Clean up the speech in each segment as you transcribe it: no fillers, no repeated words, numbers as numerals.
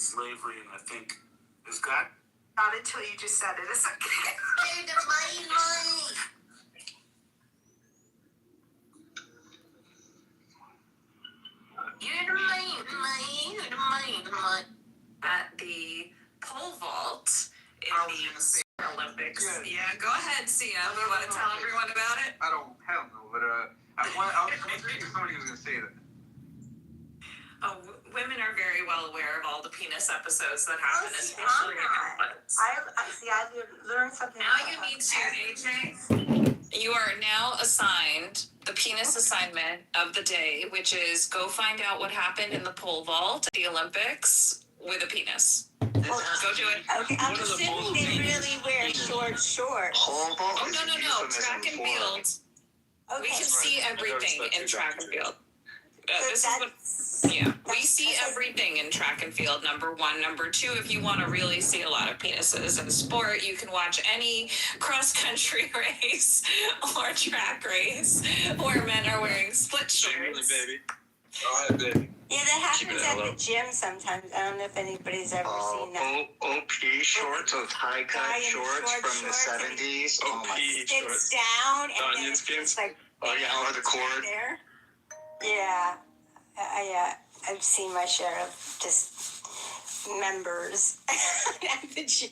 slavery, and I think there's got. Not until you just said it. It's okay. At the pole vault in the Summer Olympics. Yeah, go ahead, Sia. You want to tell everyone about it? I don't know, but I was thinking somebody was going to say that. Oh, women are very well aware of all the penis episodes that happen, especially in Netflix. I learned something. Now you need to, AJ. You are now assigned the penis assignment of the day, which is go find out what happened in the pole vault at the Olympics with a penis. Go do it. Okay, I'm assuming they really wear shorts. Oh, no. Track and field. Okay. We can see everything in track and field. We see everything in track and field, number one. Number two, if you want to really see a lot of penises in sport, you can watch any cross-country race or track race where men are wearing split shorts. Baby. Go ahead, baby. Yeah, that happens at the gym sometimes. I don't know if anybody's ever seen that. OP shorts, those high-cut shorts from the 70s. OP shorts. Down and onion skins. Like, over the cord. There. Yeah. I've seen my share of just members at the gym.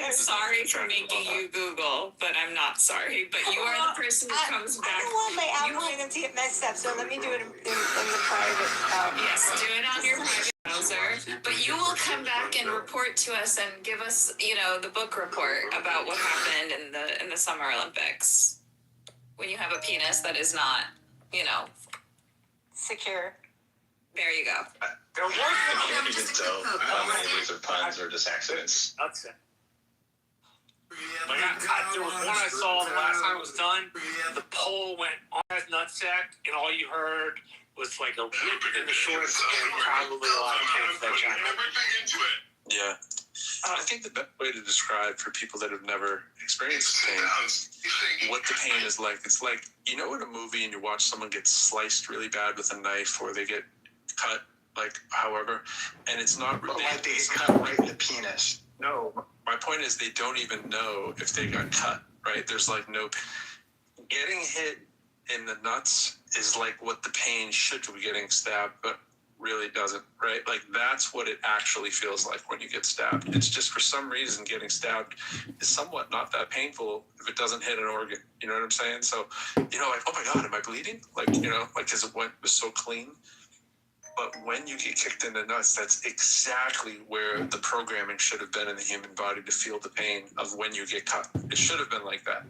I'm sorry for making you Google, but I'm not sorry. But you are the person who comes back. I don't want my algorithm to get messed up, so let me do it in the private. Yes, do it on your private browser. But you will come back and report to us and give us, the book report about what happened in the Summer Olympics. When you have a penis that is not, secure. There you go. I can't even tell how many of these are puns or just accidents. That's it. There was one I saw the last time it was done. The pole went on his nutsack, and all you heard was like a rip in the shorts and probably a lot of kids that shot. Yeah. I think the best way to describe for people that have never experienced pain, what the pain is like, it's like, in a movie and you watch someone get sliced really bad with a knife or they get cut, however, and it's not really... Like they get cut right in the penis. No, my point is they don't even know if they got cut, right? There's no... Getting hit in the nuts is like what the pain should be getting stabbed, but really doesn't, right? That's what it actually feels like when you get stabbed. It's just for some reason getting stabbed is somewhat not that painful if it doesn't hit an organ. You know what I'm saying? So, oh my God, am I bleeding? Because it was so clean. But when you get kicked in the nuts, that's exactly where the programming should have been in the human body to feel the pain of when you get cut. It should have been like that.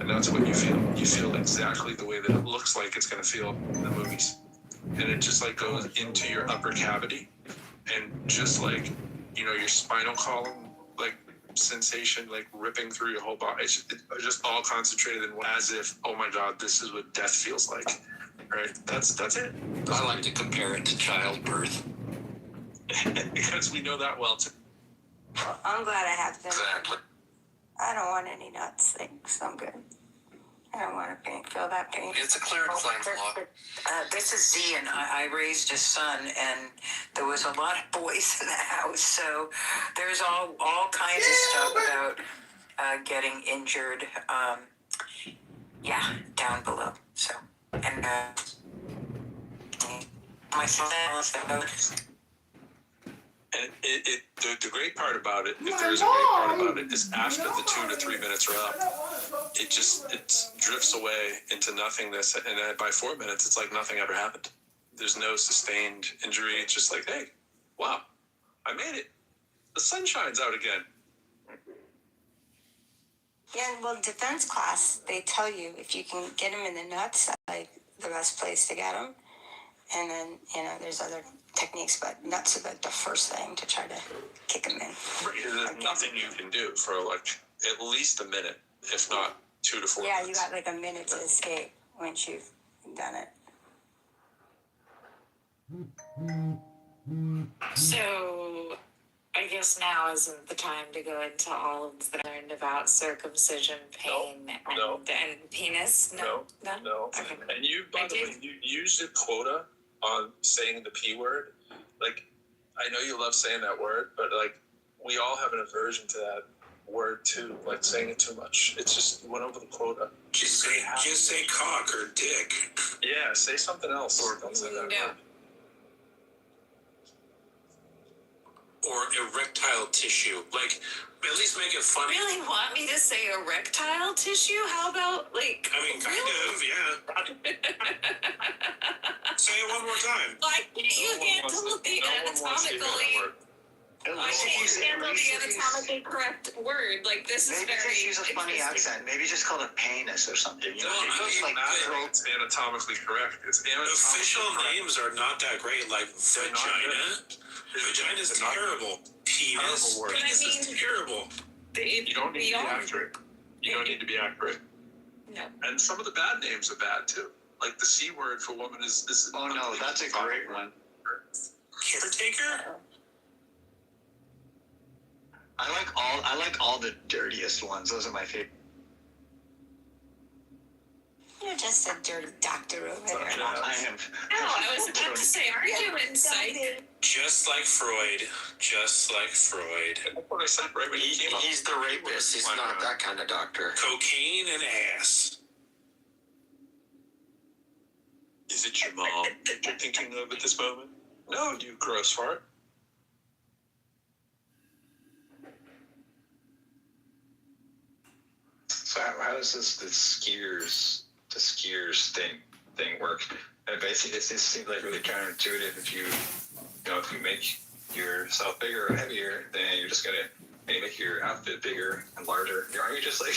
And that's what you feel. You feel exactly the way that it looks like it's going to feel in the movies. And it just goes into your upper cavity and just your spinal column sensation ripping through your whole body. It's just all concentrated in as if, oh my God, this is what death feels like. Right? That's it. I like to compare it to childbirth. Because we know that well too. Well, I'm glad I have them. Exactly. I don't want any nuts things. I'm good. I don't want to feel that pain. It's a clear claim for law. This is Z, and I raised a son, and there was a lot of boys in the house, so there's all kinds of stuff about getting injured. Down below. So, and my son. And the great part about it, if there is a great part about it, is after the 2 to 3 minutes are up, it drifts away into nothingness. And then by 4 minutes, it's like nothing ever happened. There's no sustained injury. It's just like, hey, wow, I made it. The sun shines out again. Yeah, well, defense class, they tell you if you can get them in the nuts, that's the best place to get them. And then, there's other techniques, but nuts are the first thing to try to kick them in. Right, there's nothing you can do for at least a minute, if not 2 to 4 minutes. Yeah, you got a minute to escape once you've done it. So, I guess now isn't the time to go into all of the learned about circumcision, pain, and penis. No. Okay. And you, by the way, you used a quota on saying the P word. I know you love saying that word, but like we all have an aversion to that word too. Like saying it too much. It's just went over the quota. Just say cock or dick. Yeah, say something else. Or don't say that No. word. Or erectile tissue. Like, at least make it funny. Really want me to say erectile tissue? How about like? I mean, kind of, yeah. Say it one more time. Why can't you handle the anatomically? Why can't you handle the anatomically correct word? Like this is Maybe very just use a funny accent. Maybe just call it penis or something. You know, No, it feels like It's anatomically correct. It's anatomically official correct. names are not that great, like vagina. Vagina's terrible. Penis. Terrible word. Penis is terrible. You don't need to be accurate. You don't need to be accurate. No. And some of the bad names are bad too. Like the C word for woman is this. oh no, that's a great one. Caretaker? I like all the dirtiest ones. Those are my favorite. You're just a dirty doctor over there. I am. No, I was about to say, are you in psych? Just like Freud. Just like Freud. That's what I said right when he came up. He's the rapist. He's not that kind of doctor. Cocaine and ass. Is it your mom that you're thinking of at this moment? No, you gross fart. So how does the skiers thing work? And basically, it seems like really counterintuitive. If you make yourself bigger or heavier, then you're just gonna make your outfit bigger and larger. Aren't you just like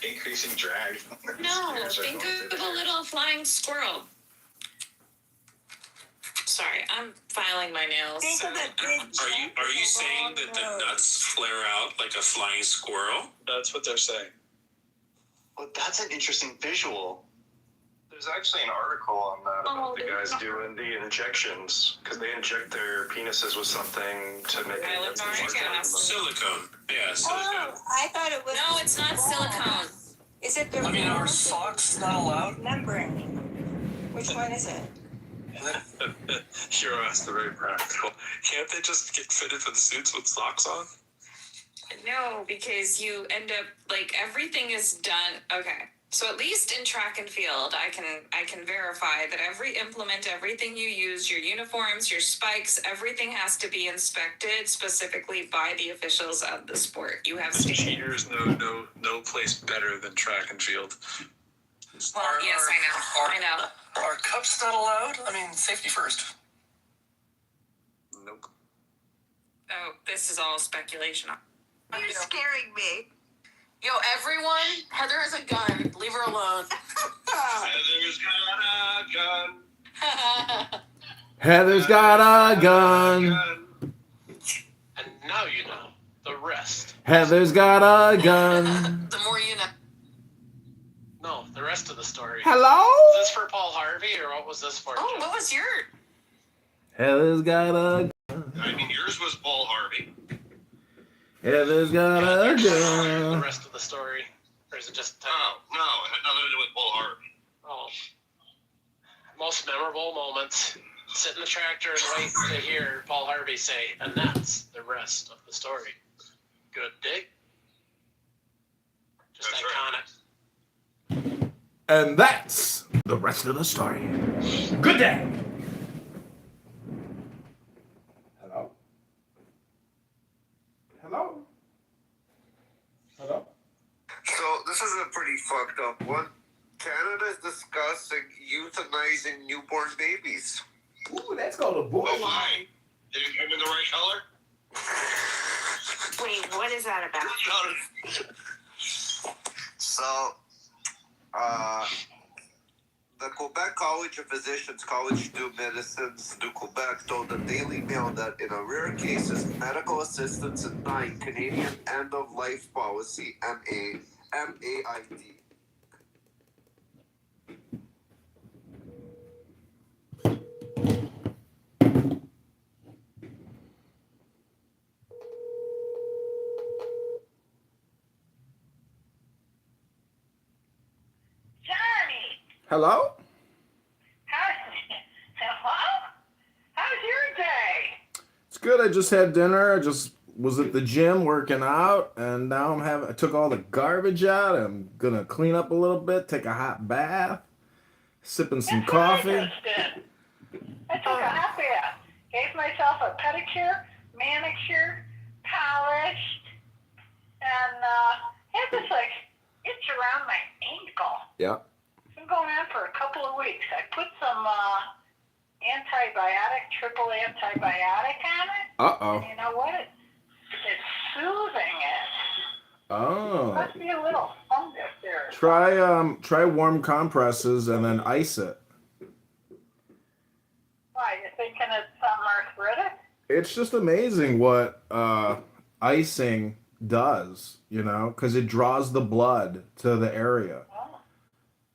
increasing drag? No, think of a little flying squirrel. Sorry, I'm filing my nails. Think of a big Are you saying that the nuts flare out like a flying squirrel? That's what they're saying. Well, that's an interesting visual. There's actually an article on that about the guys doing the injections because they inject their penises with something to make it Silicone. Yeah, silicone. Oh, I thought it was. No, it's not silicone. Is it the? I mean, are socks not allowed? Membrane. Which one is it? Hero asked the very practical. Can't they just get fitted for the suits with socks on? No, because you end up like everything is done. Okay. So at least in track and field, I can verify that every implement, everything you use, your uniforms, your spikes, everything has to be inspected specifically by the officials of the sport. You have Cheaters know no place better than track and field. Well, yes, I know. Are cups not allowed? I mean, safety first. Nope. Oh, this is all speculation. You're scaring me. Yo, everyone, Heather has a gun. Leave her alone. Heather's got a gun. Heather's got a gun. And now you know the rest. Heather's got a gun. The more you know. No, the rest of the story. Hello? Was this for Paul Harvey or what was this for? Oh, what was your? Heather's got a gun. I mean, yours was Paul Harvey. Heather's got a The gun. rest of the story, or is it just? No, it had nothing to do with Paul Harvey. Oh, most memorable moments. Sit in the tractor and wait to hear Paul Harvey say, and that's the rest of the story. Good dig. Just That's iconic. And that's the rest of the story. Good day. Hello? Hello? Hello? So this is a pretty fucked up one. Canada is discussing euthanizing newborn babies. Ooh, let's go to boy. Oh, why? Did you come in the right color? Wait, what is that about? So, the Quebec College of Physicians, College du Medicines du Quebec, told the Daily Mail that in a rare cases, medical assistance in nine Canadian end-of-life policy (MAID). Hello? Hello? How's your day? It's good I just had dinner. I just was at the gym working out, and now I took all the garbage out. I'm gonna clean up a little bit, take a hot bath, sipping some That's what I coffee. just did. I took a hot bath, gave myself a pedicure, manicure, polished, and had this like itch around my ankle. Yeah. It's been going on for a couple of weeks. I put some triple antibiotic on it. Uh-oh. And you know what? It's soothing it. Oh. Must be a little fungus there. Try warm compresses and then ice it. Why, you thinking it's something arthritic? It's just amazing what icing does, because it draws the blood to the area. Oh,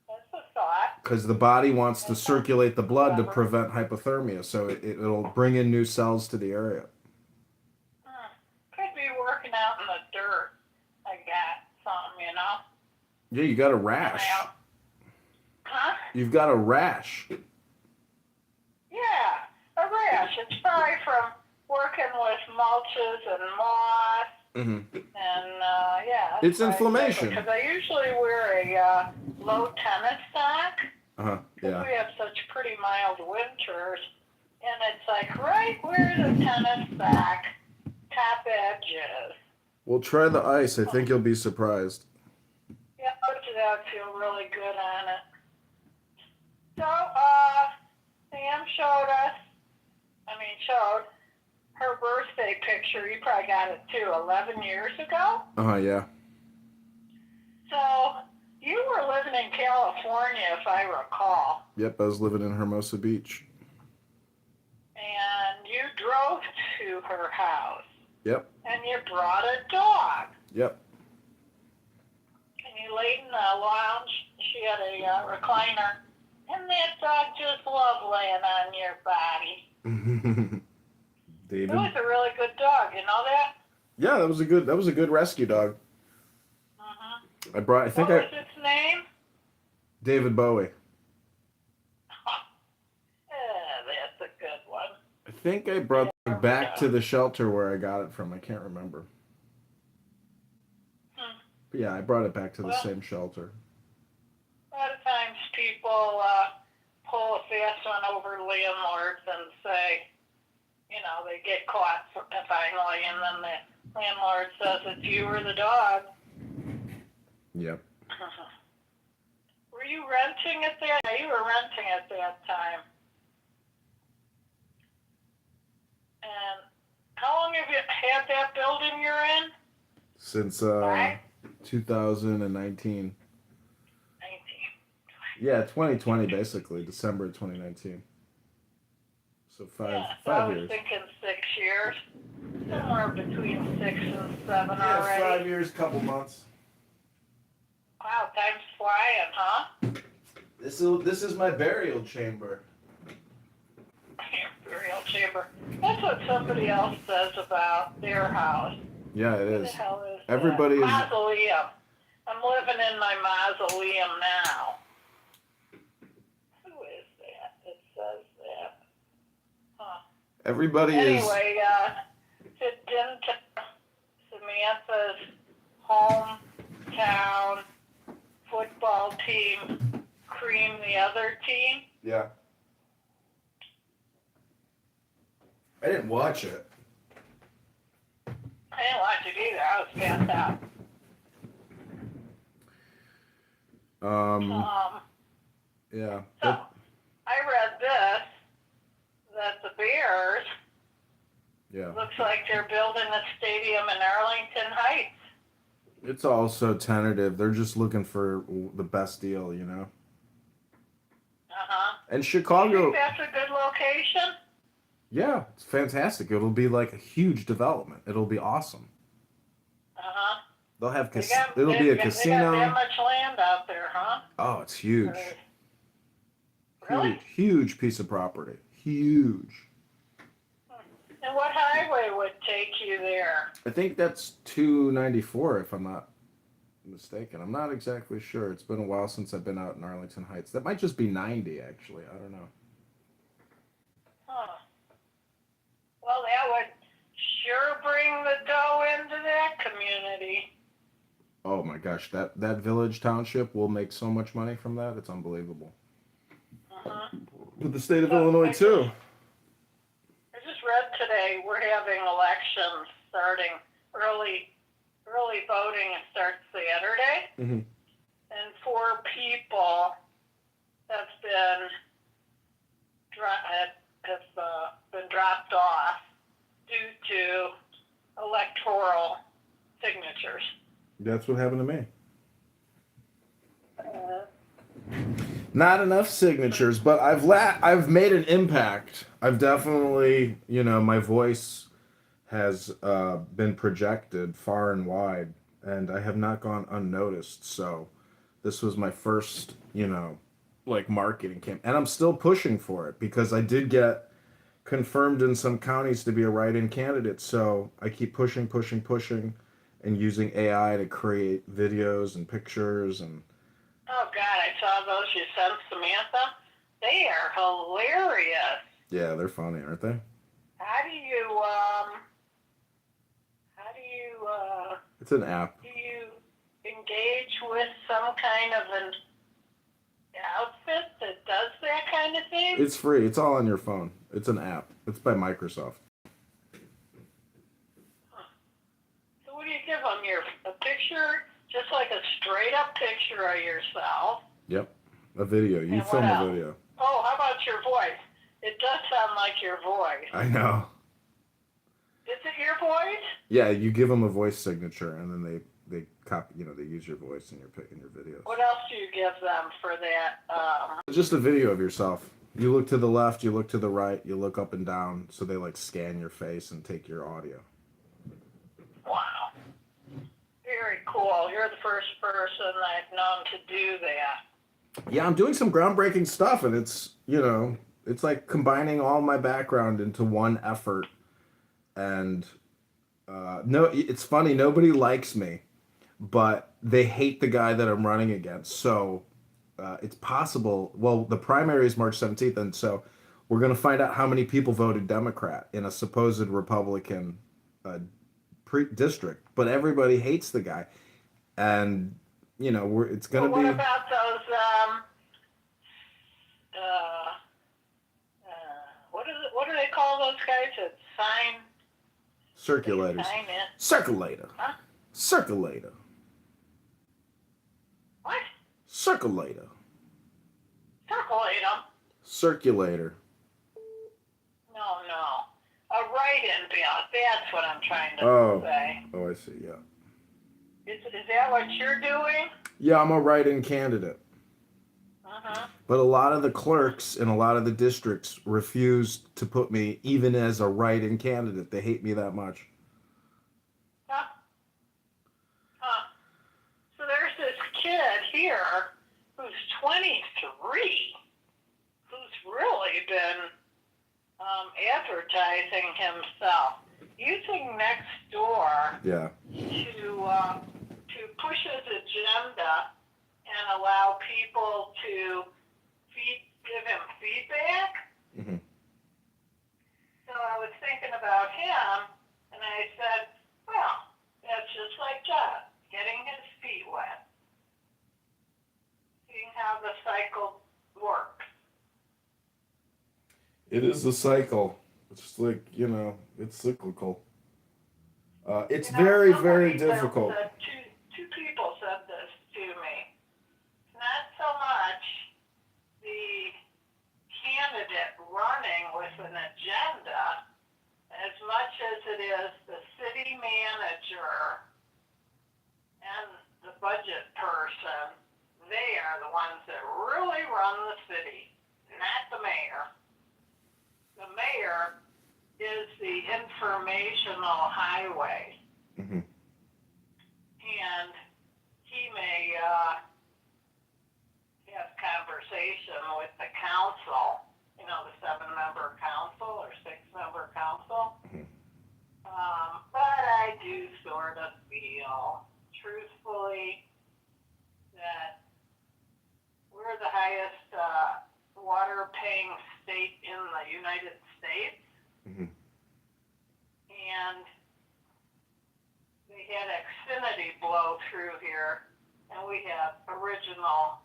that's a thought. Because the body wants to circulate the blood to prevent hypothermia, so it'll bring in new cells to the area. Could be working out in the dirt. I got something, Yeah, you got a rash. Huh? You've got a rash. Yeah, a rash. It's probably from working with mulches and moss. Mm-hmm. And, yeah. It's inflammation. Because I usually wear a low tennis sock. Uh-huh, yeah. We have such pretty mild winters. And it's like right where the tennis sock top edge is. Well, try the ice. I think you'll be surprised. Yeah, that feel really good on it. So, Sam showed her birthday picture. You probably got it too, 11 years ago. Uh-huh, yeah. So, you were living in California, if I recall. Yep, I was living in Hermosa Beach. And you drove to her house. Yep. And you brought a dog. Yep. And you laid in the lounge. She had a recliner. And that dog just loved laying on your body. David. It was a really good dog, you know that? Yeah, that was a good rescue dog. Mm-hmm. What was its name? David Bowie. That's a good one. I think I brought it back to the shelter where I got it from. I can't remember. But yeah, I brought it back to the same shelter. A lot of times people pull a fast one over landlords and say, they get caught finally, and then the landlord says it's you or the dog. Yep. Were you renting it there? Yeah, you were renting at that time. And how long have you had that building you're in? Since 2019. 19. Yeah, 2020 basically, December 2019. So five I was years. thinking 6 years. Somewhere between 6 and 7 Yeah, already. 5 years, couple months. Wow, time's flying, huh? This is my burial chamber. Burial chamber. That's what somebody else says about their house. Yeah, it is. What the hell is Everybody is. Mausoleum. I'm living in my mausoleum now. Who is that? It says that. Huh. Everybody is. Anyway, didn't Samantha's hometown football team cream the other team? Yeah. I didn't watch it. I didn't watch it either. I was gassed out. Yeah. So, I read this, that the Bears looks like they're building a stadium in Arlington Heights. It's also tentative. They're just looking for the best deal, And You Chicago. think that's a good location? Yeah, it's fantastic. It'll be like a huge development. It'll be awesome. They'll have it'll be a casino. They got that much land out there, huh? Oh, it's huge. Really? Huge piece of property. Huge. And what highway would take you there? I think that's 294, if I'm not mistaken. I'm not exactly sure. It's been a while since I've been out in Arlington Heights. That might just be 90, actually. I don't know. Huh. Well, that would my gosh, that village township will make so much money from that. It's unbelievable. With the state of Illinois too. I just read today we're having elections starting early voting starts Saturday, and 4 people have been dropped off due to electoral signatures. That's what happened to me. Not enough signatures, but I've made an impact. I've definitely, my voice has been projected far and wide, and I have not gone unnoticed. So this was my first, marketing campaign, and I'm still pushing for it because I did get confirmed in some counties to be a write-in candidate. So I keep pushing, and using AI to create videos and pictures and. Oh God, I saw those you sent Samantha. They are hilarious. Yeah, they're funny, aren't they? How do you It's an app. do you engage with some kind of an outfit that does that kind of thing? It's free. It's all on your phone. It's an app. It's by Microsoft. So what do you give them? A picture, just like a straight up picture of yourself. Yep. A video. You film a video. Oh, how about your voice? It does sound like your voice. I know. Is it your voice? Yeah, you give them a voice signature, and then they copy. They use your voice in your videos. What else do you give them for that? Just a video of yourself. You look to the left, you look to the right, you look up and down, so they scan your face and take your audio. Wow. Very cool. You're the first person I've known to do that. Yeah, I'm doing some groundbreaking stuff, and it's, it's like combining all my background into one effort. And no, it's funny, nobody likes me, but they hate the guy that I'm running against. So it's possible. Well, the primary is March 17th, and so we're going to find out how many people voted Democrat in a supposed Republican district. But everybody hates the guy, and it's going to be. What about those? What do they call those guys that sign? Circulators. Circulator. Huh? Circulator. What? Circulator. Circulate them? Circulator. No. A write-in ballot. That's what I'm trying to say. Oh, I see, yeah. Is that what you're doing? Yeah, I'm a write-in candidate. But a lot of the clerks in a lot of the districts refused to put me even as a write-in candidate. They hate me that much. So there's this kid here who's 23 who's really been advertising himself using Nextdoor to push his agenda and allow people to give him feedback. So I was thinking about him, and I said, well, that's just like John, getting his feet wet, seeing how the cycle works. It is a cycle. It's like, it's cyclical. It's very, very difficult. Two people said this to me. Not so much the candidate running with an agenda as much as it is the city manager and the budget person. They are the ones that really run the city, not the mayor. The mayor is the informational highway. And he may have conversation with the council, the 7-member council or 6-member council. But I do sort of feel, truthfully, that we're the highest water-paying state in the United States. And they had Xfinity Xfinity blow through here, and we have original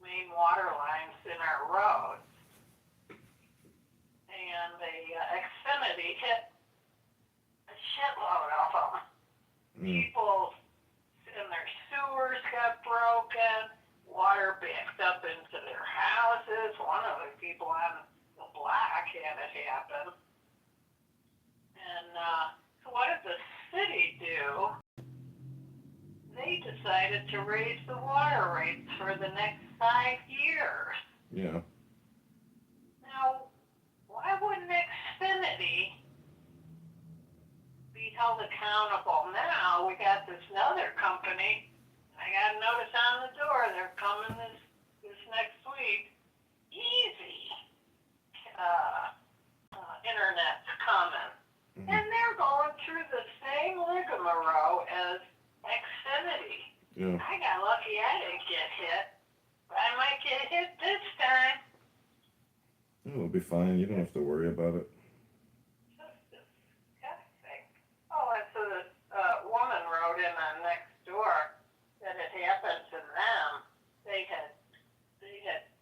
main water lines in our roads. And the Xfinity hit a shitload of them. People and their sewers got broken, water backed up into their houses. One of the people on the block had it happen. And so what did the city do? They decided to raise the water rates for the next 5 years. Yeah. Now, why wouldn't Xfinity be held accountable? Now we got this other company. I got a notice on the door. They're coming this next week. Easy. Internet's coming. And they're going through the same rigmarole as Xfinity. Yeah. I got lucky I didn't get hit. But I might get hit this time. It'll be fine. You don't have to worry about it. Oh, and so this woman wrote in on next door that it happened to them. They had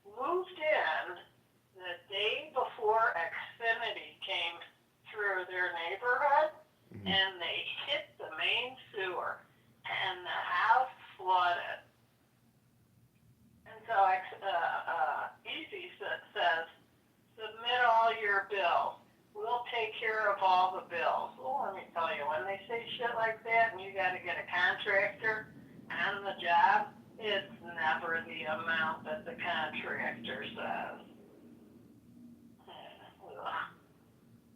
moved in the day before Xfinity came through their neighborhood, and they hit the main sewer, and the house flooded. And so Easy says, submit all your bills. We'll take care of all the bills. Well, let me tell you, when they say shit like that and you got to get a contractor on the job, it's never the amount that the contractor says.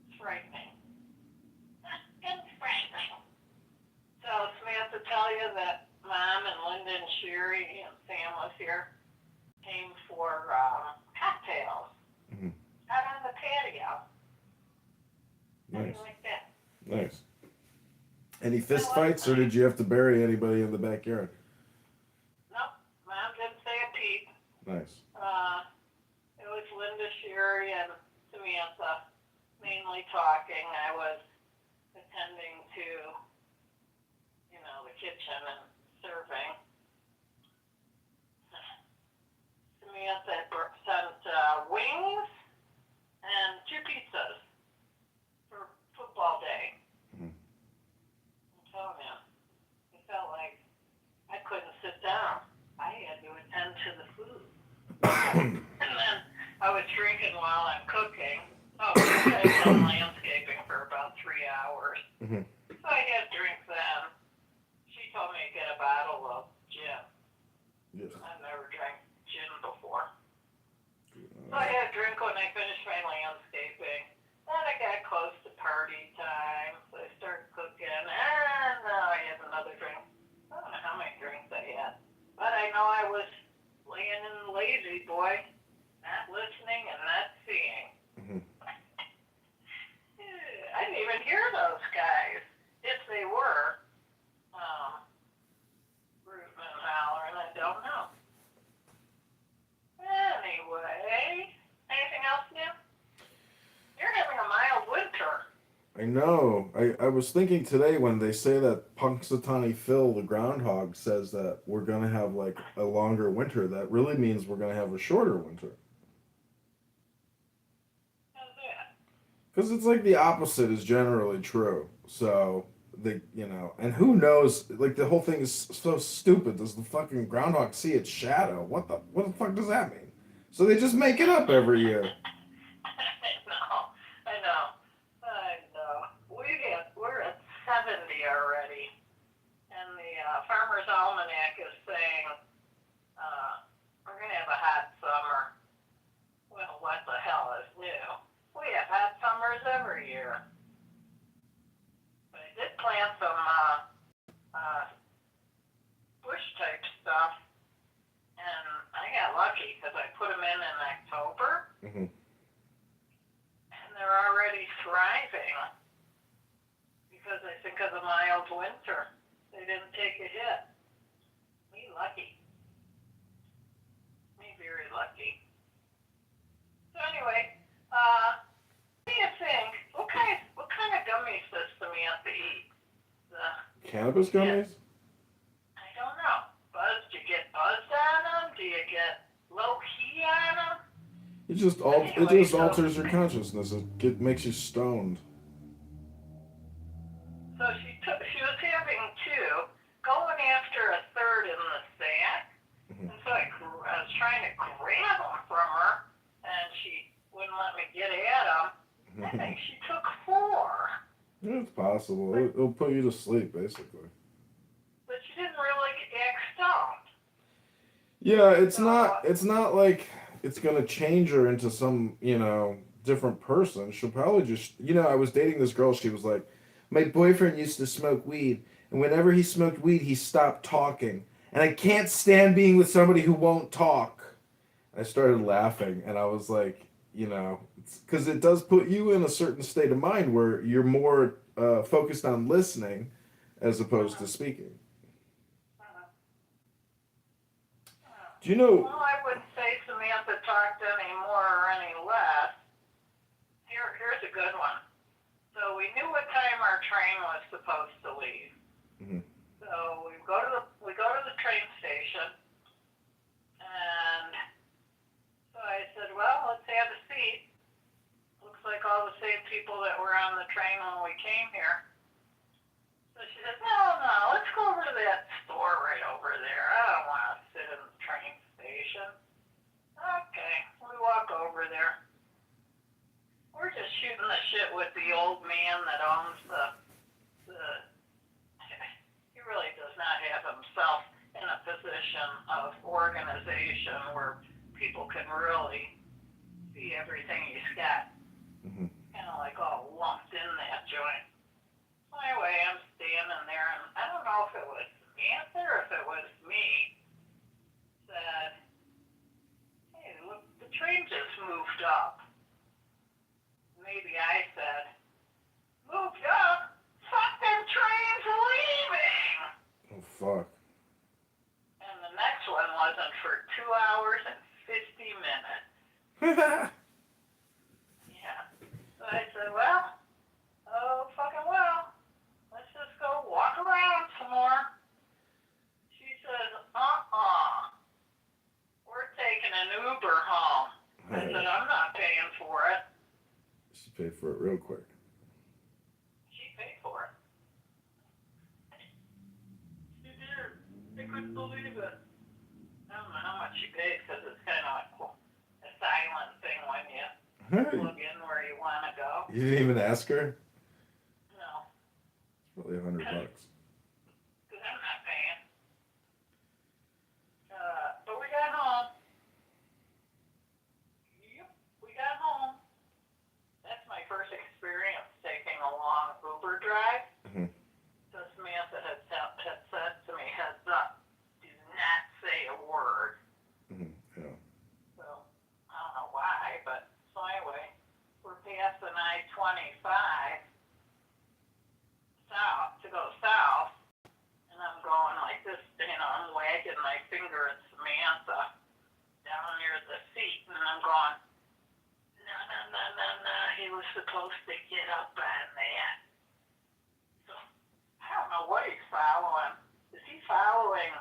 It's frightening. It's frightening. So Samantha tell you that Mom and Linda and Sherry and Sam was here, came for cocktails out on the patio. Nice. Like that. Nice. Any fist fights, or did you have to bury anybody in the backyard? Nope. Mom didn't say a peep. Nice. It was Linda, Sherry, and Samantha mainly talking. I was attending to, the kitchen and serving. Samantha sent wings and 2 pizzas for football day. I'm telling you, it felt like I couldn't sit down. I had to attend to the food. And then I was drinking while I'm cooking. Oh, I've done landscaping for about 3 hours. So I had drinks then. She told me to get a bottle of gin. Yes. I've never drank gin before. So I had a drink when I finished my landscaping. Then I got close to party time, so I started cooking, and I had another drink. I don't know how many drinks I had, but I know I was laying in the lazy boy, not listening and not seeing. I didn't even hear those guys, if they were rooting and hollering. I don't know. Anyway, anything else new? You're having a mild winter. I know. I was thinking today when they say that Punxsutawney Phil, the groundhog, says that we're going to have like a longer winter, that really means we're going to have a shorter winter. How's that? Because it's like the opposite is generally true. So, and who knows, like the whole thing is so stupid. Does the fucking groundhog see its shadow? What the fuck does that mean? So they just make it up every year. I know. We're at 70 already, and the Farmer's Almanac is saying we're going to have a hot summer. Well, what the hell is new? We have hot summers every year. But I did plant some bush type stuff, and I got lucky because I put them in October. And they're already thriving because I think of the mild winter. They didn't take a hit. Me lucky. Me very lucky. So anyway, what do you think? What kind of gummies does Samantha eat? cannabis gummies? I don't know. Buzz? Do you get buzzed on them? Do you get low key on them? It just alters your consciousness. It makes you stoned. So she was having two, going after a third in the sack. Mm-hmm. And so I was trying to grab them from her, and she wouldn't let me get at them. I think she took 4. Yeah, it's possible. It'll put you to sleep, basically. But she didn't really act stoned. Yeah, it's not like it's gonna change her into some, different person. She'll probably just, I was dating this girl. She was like, my boyfriend used to smoke weed, and whenever he smoked weed, he stopped talking. And I can't stand being with somebody who won't talk. I started laughing, and I was like, because it does put you in a certain state of mind where you're more focused on listening as opposed to speaking. Do you know? Well, I wouldn't say Samantha talked any more or any less. Here's a good one. So we knew what time our train was supposed to leave. Mm-hmm. So we go to the train station, and so I said, well, let's have a seat. Looks like all the same people that were on the train when we came here. So she said, no, let's go over to that store right over there. I don't want to sit in the train station. Okay, we walk over there. We're just shooting the shit with the old man that owns he really does not have himself in a position of organization where people can really see everything he's got. Mm-hmm. Kind of like all lumped in that joint. Anyway, I'm standing there, and I don't know if it was Samantha or if it was me, said, hey, look, the train just moved up. Maybe I said, moved up? Fuck, them train's leaving! Oh, fuck. And the next one wasn't for 2 hours and 50 minutes. Yeah. So I said, well, oh, fucking well. Let's just go walk around some more. She says, we're taking an Uber home. I said, I'm not paying for it. She paid for it real quick. She paid for it. She did. I couldn't believe it. I don't know how much she paid because it's kind of like a silent thing when you plug in where you want to go. You didn't even ask her? No. Probably $100. Because I'm not paying. But we got home. Yep, we got home. That's my first experience taking a long Uber drive. Mm-hmm. So Samantha had said to me, heads up, do not say a word. Mm-hmm. Yeah. So, I don't know why, but so anyway, we're passing I-25 south, to go south, and I'm going like this, I'm wagging my finger at Samantha down near the seat, and I'm going, no, he was supposed to get up on that. So, I don't know what he's following. Is he following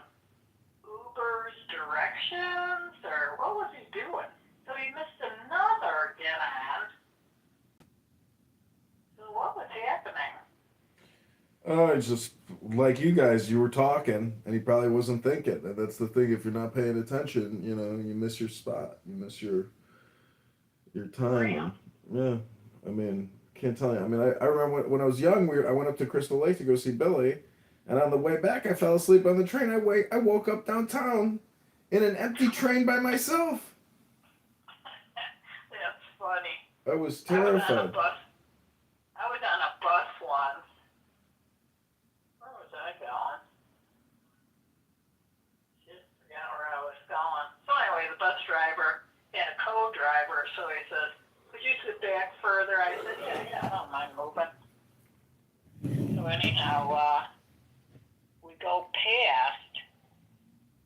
Uber's directions, or what was he doing? So he missed another get on. So what was happening? It's just like you guys, you were talking, and he probably wasn't thinking. And that's the thing, if you're not paying attention, you miss your spot. You miss your time. Yeah, I mean, can't tell you. I mean, I remember when I was young, I went up to Crystal Lake to go see Billy, and on the way back, I fell asleep on the train. I woke up downtown in an empty train by myself. That's funny. I was terrified. I was on a bus once. Where was I going? Just forgot where I was going. So anyway, the bus driver had a co-driver, so he says, could you sit back further? I said, yeah, I don't mind moving. So anyhow, we go past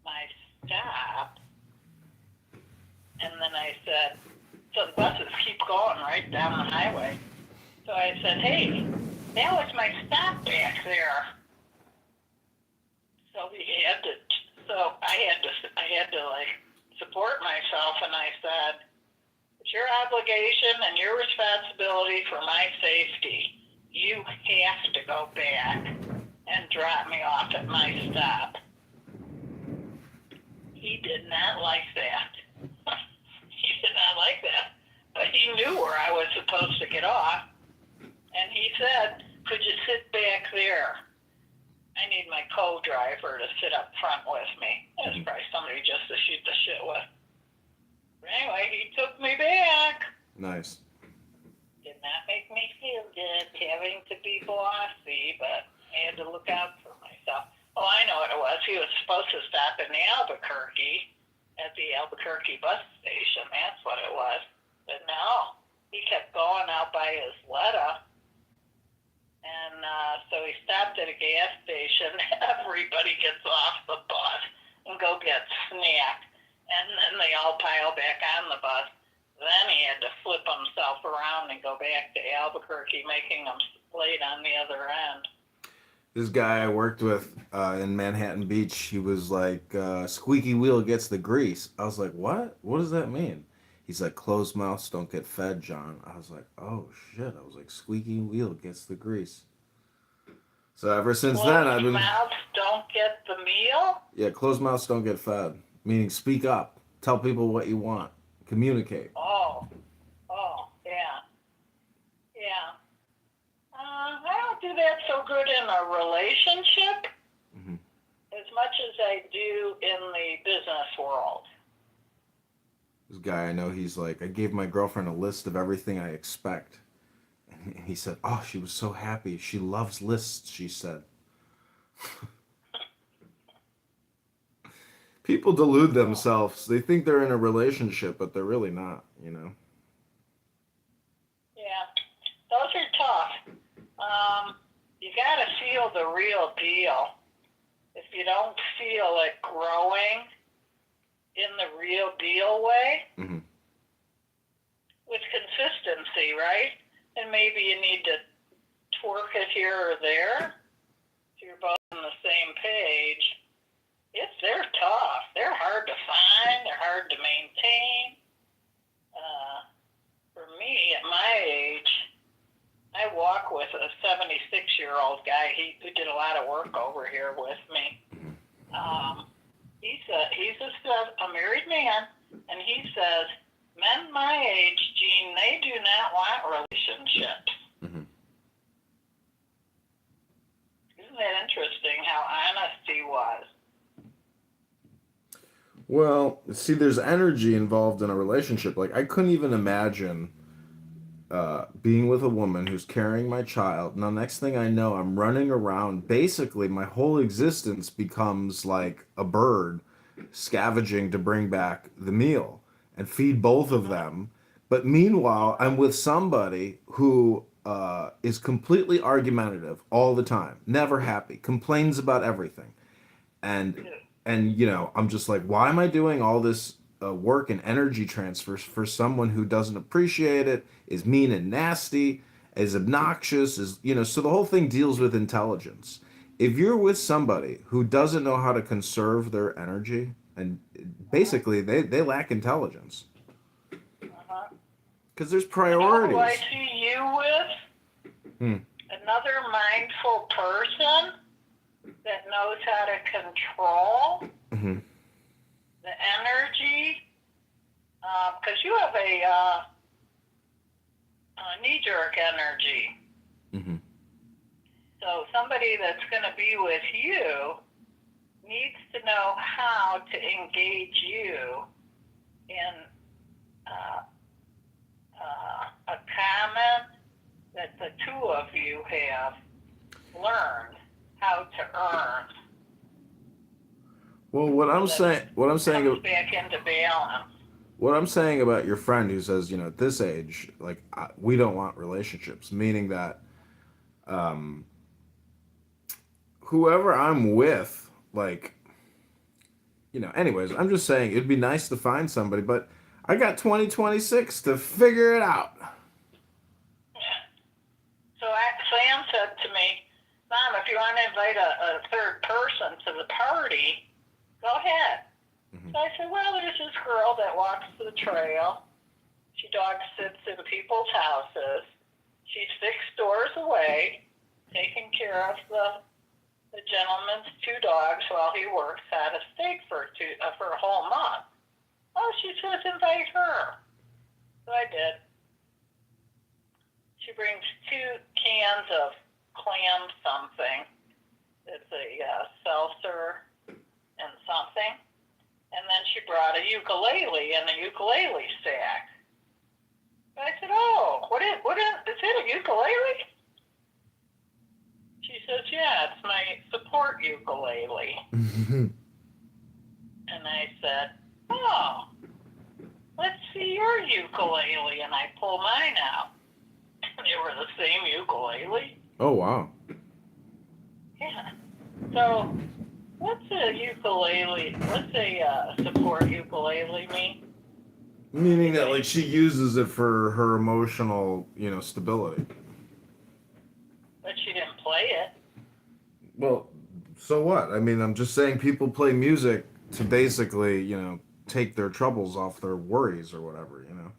my stop, and then I said, so the buses keep going right down the highway. So I said, hey, that was my stop back there. he had to. So I had to like support myself, and I said, "It's your obligation and your responsibility for my safety. You have to go back and drop me off at my stop." He did not like that. He did not like that. But he knew where I was supposed to get off. And he said, "Could you sit back there? I need my co-driver to sit up front with me." That's probably somebody just to shoot the shit with. But anyway, he took me back. Nice. Did not make me feel good having to be bossy, but I had to look out for myself. Oh, I know what it was. He was supposed to stop in Albuquerque at the Albuquerque bus station. That's what it was. But no, he kept going out by Isleta. And so he stopped at a gas station. Everybody gets off the bus and go get snack. And then they all pile back on the bus. Then he had to flip himself around and go back to Albuquerque, making them late on the other end. This guy I worked with in Manhattan Beach, he was like, squeaky wheel gets the grease. I was like, what? What does that mean? He's like, closed mouths don't get fed, John. I was like, oh, shit. I was like, squeaky wheel gets the grease. So ever since then, I've been... Closed mouths don't get the meal? Yeah, closed mouths don't get fed. Meaning speak up. Tell people what you want. Communicate. Oh, yeah. Yeah. I don't do that so good in a relationship as much as I do in the business world. This guy I know, he's like, I gave my girlfriend a list of everything I expect. And he said, oh, she was so happy. She loves lists, she said. People delude themselves. They think they're in a relationship, but they're really not, you know? Yeah. Those are tough. You got to feel the real deal. If you don't feel it growing in the real deal way, with consistency, right? And maybe you need to twerk it here or there, so you're both on the same page. They're tough. They're hard to find. They're hard to maintain. For me, at my age, I walk with a 76-year-old guy who did a lot of work over here with me. He's a married man, and he says, men my age, Gene, they do not want relationships. Isn't that interesting how honest he was? Well, see, there's energy involved in a relationship. Like, I couldn't even imagine being with a woman who's carrying my child. Now, next thing I know, I'm running around. Basically, my whole existence becomes like a bird scavenging to bring back the meal and feed both of them. But meanwhile, I'm with somebody who is completely argumentative all the time, never happy, complains about everything. And you know, I'm just like, why am I doing all this work and energy transfers for someone who doesn't appreciate it, is mean and nasty, is obnoxious, is, you know, so the whole thing deals with intelligence. If you're with somebody who doesn't know how to conserve their energy, and basically they lack intelligence. Because there's priorities. Who I see you with? Another mindful person that knows how to control the energy, because you have a knee-jerk energy. So somebody that's going to be with you needs to know how to engage you in a comment that the two of you have learned how to earn. Well, what I'm saying comes back into balance. What I'm saying about your friend who says, you know, at this age, like, we don't want relationships, meaning that whoever I'm with, like, you know, anyways, I'm just saying it'd be nice to find somebody, but I got 2026 to figure it out. So Sam said to me, Mom, if if you want to invite a third person to the party, go ahead. Mm-hmm. So I said, well, there's this girl that walks the trail. She dog sits in people's houses. She's 6 doors away, taking care of the gentleman's 2 dogs while he works out of state for a whole month. Oh, she says invite her. So I did. She brings 2 cans of clam something. It's a seltzer and something. And then she brought a ukulele and a ukulele sack. I said, oh, is it a ukulele? She says, yeah, it's my support ukulele. And I said, oh, let's see your ukulele. And I pull mine out. They were the same ukulele. Oh, wow. Yeah. So, what's a ukulele? What's a support ukulele mean? Meaning that, like, she uses it for her emotional, stability. But she didn't play it. Well, so what? I mean, I'm just saying people play music to basically, take their troubles off their worries or whatever, Uh-huh.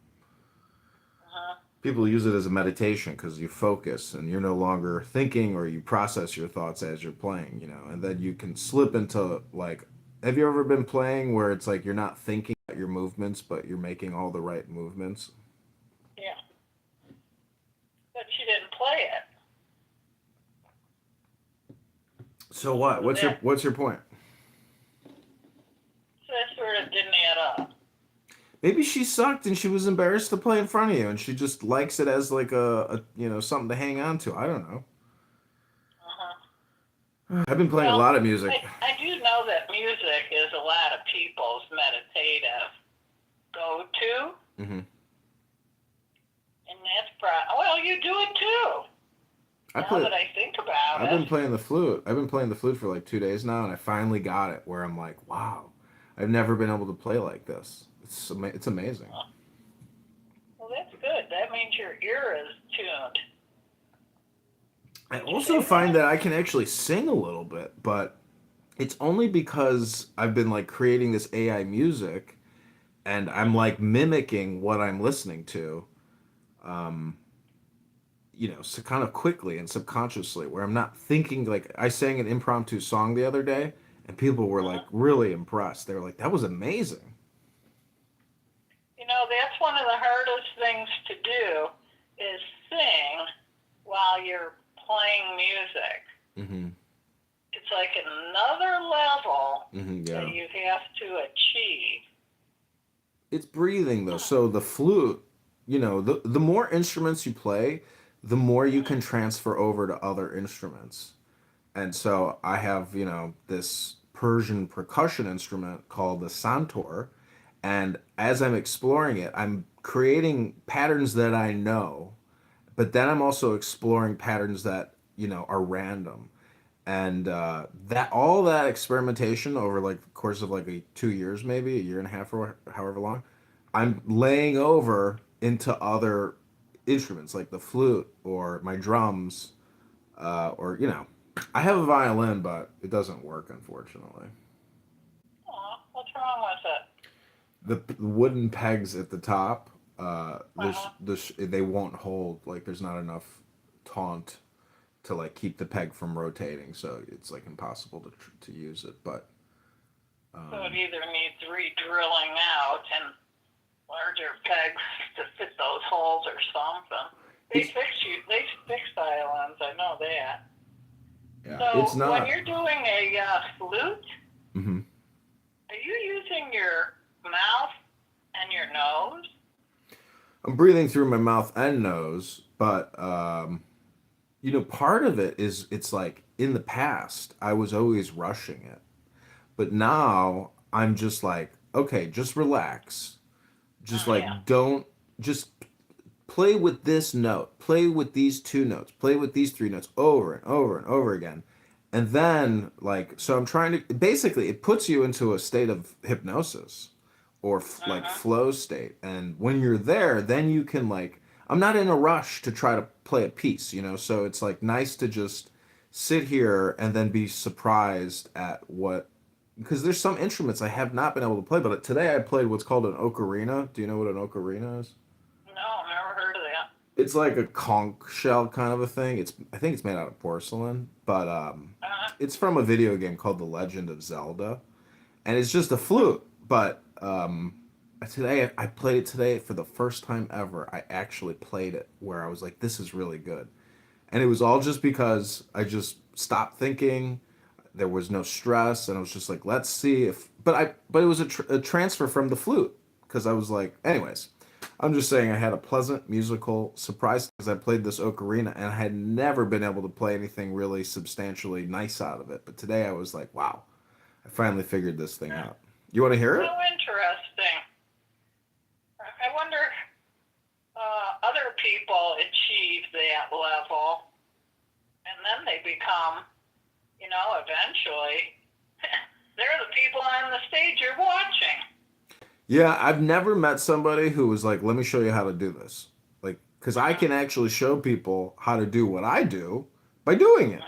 People use it as a meditation because you focus and you're no longer thinking, or you process your thoughts as you're playing, and then you can slip into, like, have you ever been playing where it's like you're not thinking about your movements, but you're making all the right movements? Yeah. But she didn't play it. So what? What's your point? So that sort of didn't add up. Maybe she sucked and she was embarrassed to play in front of you, and she just likes it as like a something to hang on to. I don't know. Uh-huh. I've been playing a lot of music. I do know that music is a lot of people's meditative go-to. Mm-hmm. And that's well, you do it too. Now that I think about it. I've been playing the flute. I've been playing the flute for like 2 days now, and I finally got it where I'm like, wow, I've never been able to play like this. It's amazing. Well, that's good. That means your ear is tuned. I also find that I can actually sing a little bit, but it's only because I've been like creating this AI music, and I'm like mimicking what I'm listening to, so kind of quickly and subconsciously, where I'm not thinking. Like, I sang an impromptu song the other day, and people were like really impressed. They were like, that was amazing. That's one of the hardest things to do is sing while you're playing music. Mm-hmm. It's like another level Yeah. that you have to achieve. It's breathing, though. So the flute, the more instruments you play, the more you can transfer over to other instruments. And so I have, this Persian percussion instrument called the santur. And as I'm exploring it, I'm creating patterns that I know, but then I'm also exploring patterns that, are random. And that all that experimentation over like the course of like 2 years, maybe a year and a half or however long, I'm laying over into other instruments like the flute or my drums, or I have a violin, but it doesn't work, unfortunately. Aw, what's wrong with it? The wooden pegs at the top, they won't hold. Like, there's not enough taunt to like keep the peg from rotating, so it's like impossible to use it. But so it either needs re-drilling out and larger pegs to fit those holes or something. They fix violins, I know that. Yeah, so it's not. When you're doing a flute, Mm-hmm. are you using your mouth and your nose? I'm breathing through my mouth and nose, but part of it is it's like in the past I was always rushing it, but now I'm just like, okay, just relax, just don't just play with this note, play with these 2 notes, play with these 3 notes over and over and over again. And then so I'm trying to, basically it puts you into a state of hypnosis or like flow state. And when you're there, then you can I'm not in a rush to try to play a piece, so it's like nice to just sit here and then be surprised at what, because there's some instruments I have not been able to play, but today I played what's called an ocarina. Do you know what an ocarina is? No, never heard of that. It's like a conch shell kind of a thing. I think it's made out of porcelain, but it's from a video game called The Legend of Zelda, and it's just a flute. But today I played it today for the first time ever. I actually played it where I was like, this is really good, and it was all just because I just stopped thinking. There was no stress, and I was just like, let's see if. But it was a transfer from the flute because I was like, anyways. I'm just saying I had a pleasant musical surprise because I played this ocarina and I had never been able to play anything really substantially nice out of it. But today I was like, wow, I finally figured this thing out. You want to hear it? So interesting. I wonder other people achieve that level and then they become, eventually, they're the people on the stage you're watching. Yeah, I've never met somebody who was like, let me show you how to do this. Like, because I can actually show people how to do what I do by doing it.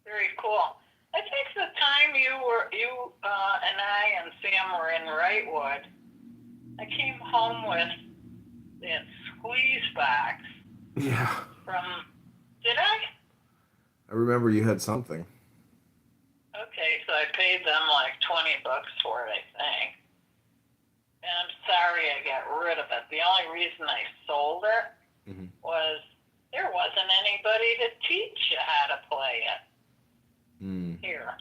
Very cool. I think the time you and I and Sam were in Wrightwood, I came home with that squeeze box. Yeah. Did I? I remember you had something. Okay, so I paid them like $20 for it, I think. And I'm sorry I got rid of it. The only reason I sold it was there wasn't anybody to teach you how to play it here.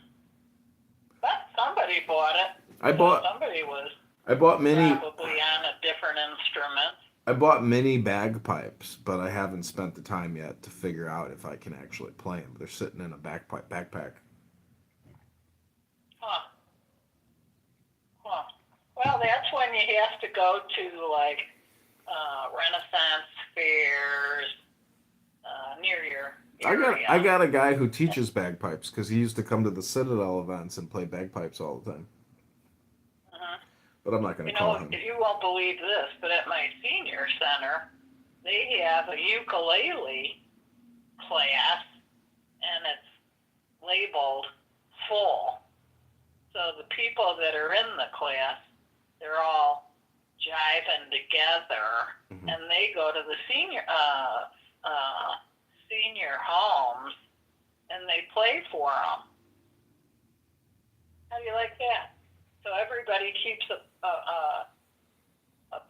But somebody bought it. Somebody was probably on a different instrument. I bought mini bagpipes, but I haven't spent the time yet to figure out if I can actually play them. They're sitting in a backpack. Well, that's when you have to go to like Renaissance fairs near your area. I got a guy who teaches bagpipes because he used to come to the Citadel events and play bagpipes all the time. But I'm not going to call him. You won't believe this, but at my senior center, they have a ukulele class, and it's labeled full. So the people that are in the class, they're all jiving together, and they go to the senior homes, and they play for them. How do you like that? So everybody keeps a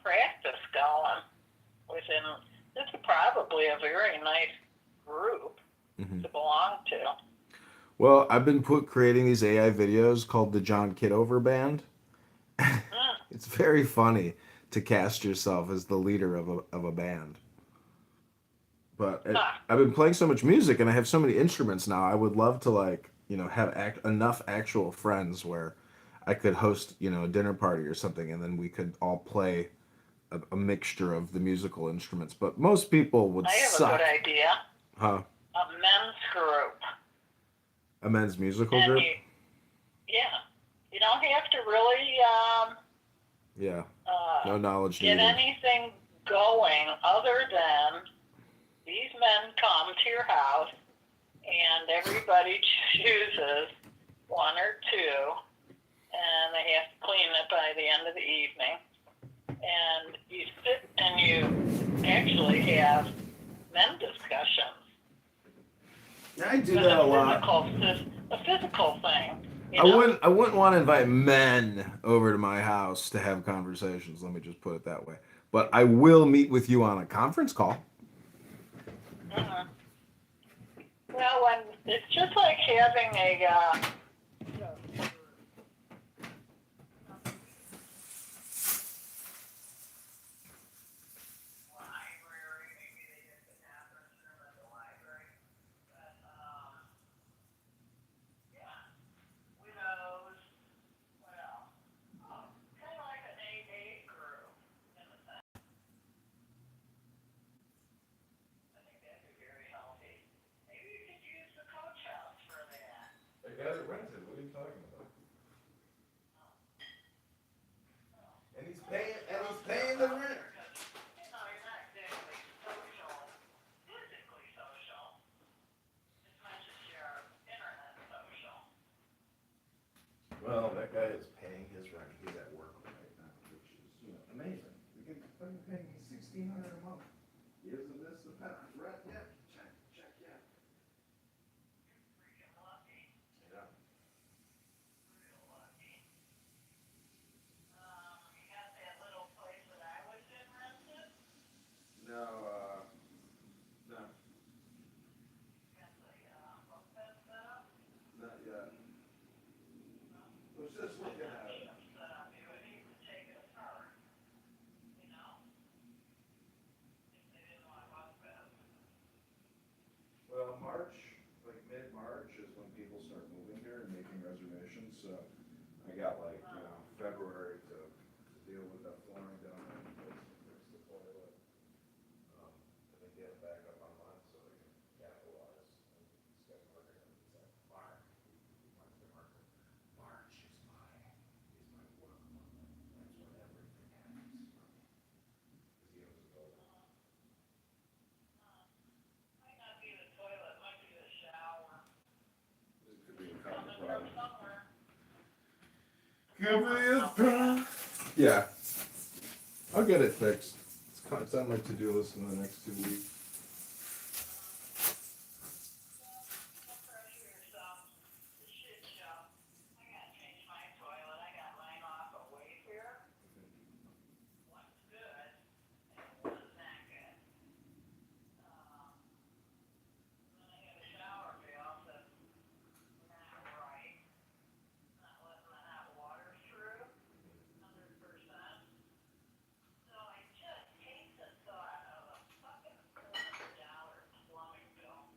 practice going within. It's probably a very nice group to belong to. Well, I've been creating these AI videos called the John Kitover Band. It's very funny to cast yourself as the leader of a band. But I've been playing so much music and I have so many instruments now. I would love to have enough actual friends where I could host a dinner party or something, and then we could all play a mixture of the musical instruments. But most people would suck. I have a good idea. Huh? A men's group. A men's musical group? You don't have to really no knowledge get needed. anything going other than these men come to your house and everybody chooses one or two, and they have to clean it by the end of the evening. And you sit and you actually have men discussions. I do that a lot. A physical thing. I wouldn't want to invite men over to my house to have conversations. Let me just put it that way. But I will meet with you on a conference call. Well, it's just like having a I got it rented. What are you talking about? And he's paying the rent. $1,600 a month. Isn't this the pet rent? Yeah, check, yeah. Freaking lucky. Yeah. Real lucky. You got that little place that I was in rented? No, no, Got the bunk bed set up? not yet. Was just looking at it. Set up. You would need to take it apart. You know? If they didn't want bunk beds. Well, March, like mid-March is when people start moving here and making reservations, so I got like, February to deal with that flooring down there and fix the toilet. And then get it back up online so we can capitalize and start working on it. March is my work month. That's when everything happens for me. Because he owns a building. Might not be the toilet, might be the shower. It could be a Coming couple from problems. somewhere. Could be a problem. Yeah. I'll get it fixed. It's on my to-do list in the next 2 weeks. Don't pressure yourself. It's a shit show. I gotta change my toilet. I got mine off a Wayfair. One's good, and one's not good. And then I had a shower valve that's not right. Not letting the hot water through. 100%. So I just hate the thought of a fucking $400 plumbing bill.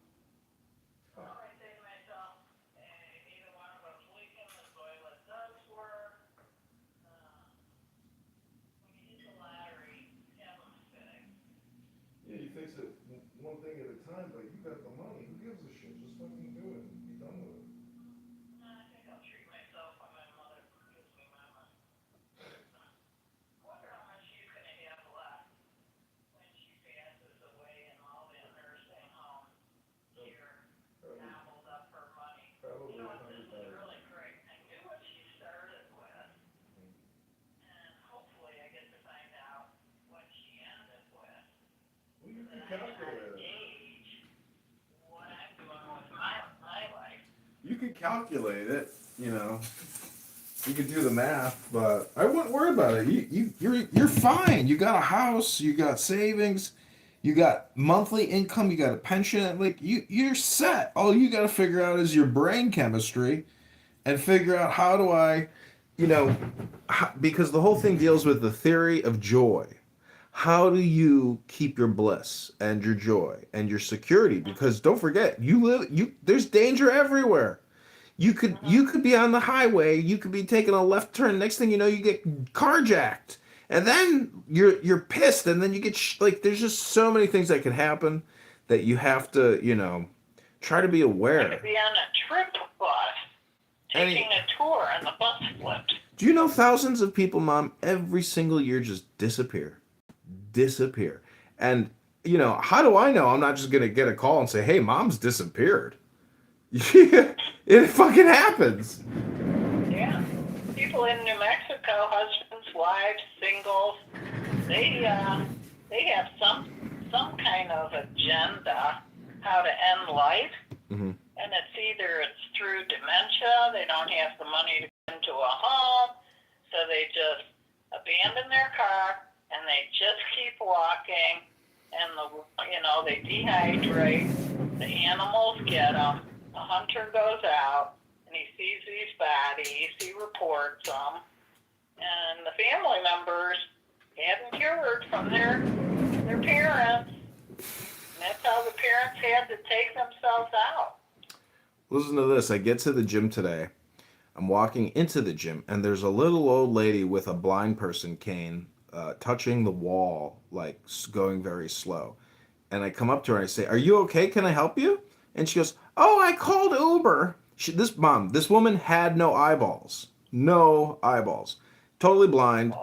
So I say to myself, hey, neither one of us leaking, the toilet does work. When you hit the lottery, have them fixed. Yeah, you fix it one thing at a time, but you got the money. Who gives a shit? Just fucking do it and be done with it. I think I'll treat myself when my mother gives me my money. I wonder how much she's gonna have left when she passes away and all the nursing home here gobbled up her money. Probably You know what, this is 100,000. really great. I knew what she started with, and hopefully I get to find out what she ended with. Well, you So can that I can calculate it. gauge what I'm doing with my life. You could calculate it, You could do the math, but I wouldn't worry about it. You're fine. You got a house, you got savings, you got monthly income, you got a pension. Like you're set. All you got to figure out is your brain chemistry, and figure out how do I, because the whole thing deals with the theory of joy. How do you keep your bliss and your joy and your security? Because don't forget, there's danger everywhere. You could be on the highway, you could be taking a left turn. Next thing you know, you get carjacked, and then you're pissed, and then you get like there's just so many things that could happen that you have to try to be I aware. could be on a trip bus, taking a tour, and the bus flipped. Do you know thousands of people, Mom, every single year just disappear? And how do I know I'm not just gonna get a call and say, hey, Mom's disappeared? It fucking happens. Yeah. People in New Mexico, husbands, wives, singles, they have some kind of agenda how to end life. Mm-hmm. And it's through dementia. They don't have the money to go into a home, so they just abandon their car and they just keep walking, and they dehydrate. The animals get them. The hunter goes out and he sees these bodies. He reports them, and the family members hadn't cured from their parents. And that's how the parents had to take themselves out. Listen to this. I get to the gym today. I'm walking into the gym, and there's a little old lady with a blind person cane touching the wall, like going very slow. And I come up to her and I say, are you okay? Can I help you? And she goes, oh, I called Uber. This woman had no eyeballs. No eyeballs. Totally blind.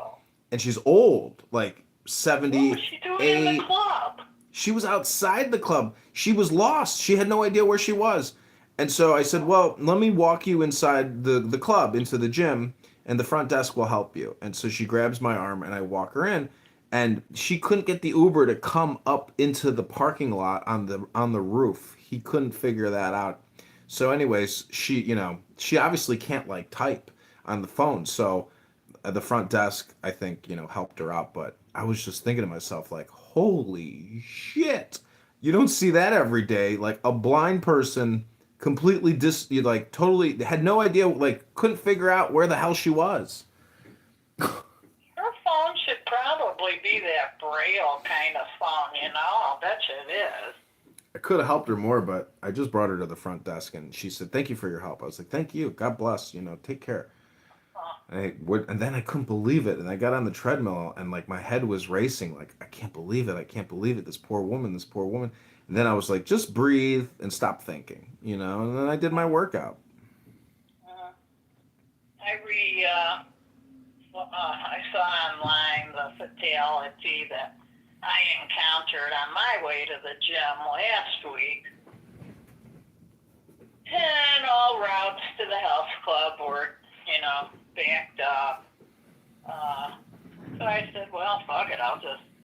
And she's old, like 70. What was she doing in the club? She was outside the club. She was lost. She had no idea where she was. And so I said, well, let me walk you inside the club, into the gym, and the front desk will help you. And so she grabs my arm, and I walk her in. and she couldn't get the Uber to come up into the parking lot on the roof. He couldn't figure that out. So anyways, she obviously can't like type on the phone. So the front desk, I think, helped her out. But I was just thinking to myself, like, holy shit, you don't see that every day. Like a blind person completely totally had no idea, like couldn't figure out where the hell she was. Her phone should probably be that Braille kind of phone, I'll bet you it is. I could have helped her more, but I just brought her to the front desk and she said, "Thank you for your help." I was like, "Thank you. God bless. Take care." And then I couldn't believe it. And I got on the treadmill and like my head was racing. Like, I can't believe it. I can't believe it. This poor woman, this poor woman. And then I was like, just breathe and stop thinking, and then I did my workout. I saw online the fatality that I encountered on my way to the gym last week. And all routes to the health club were, backed up. So I said, well, fuck it, I'll just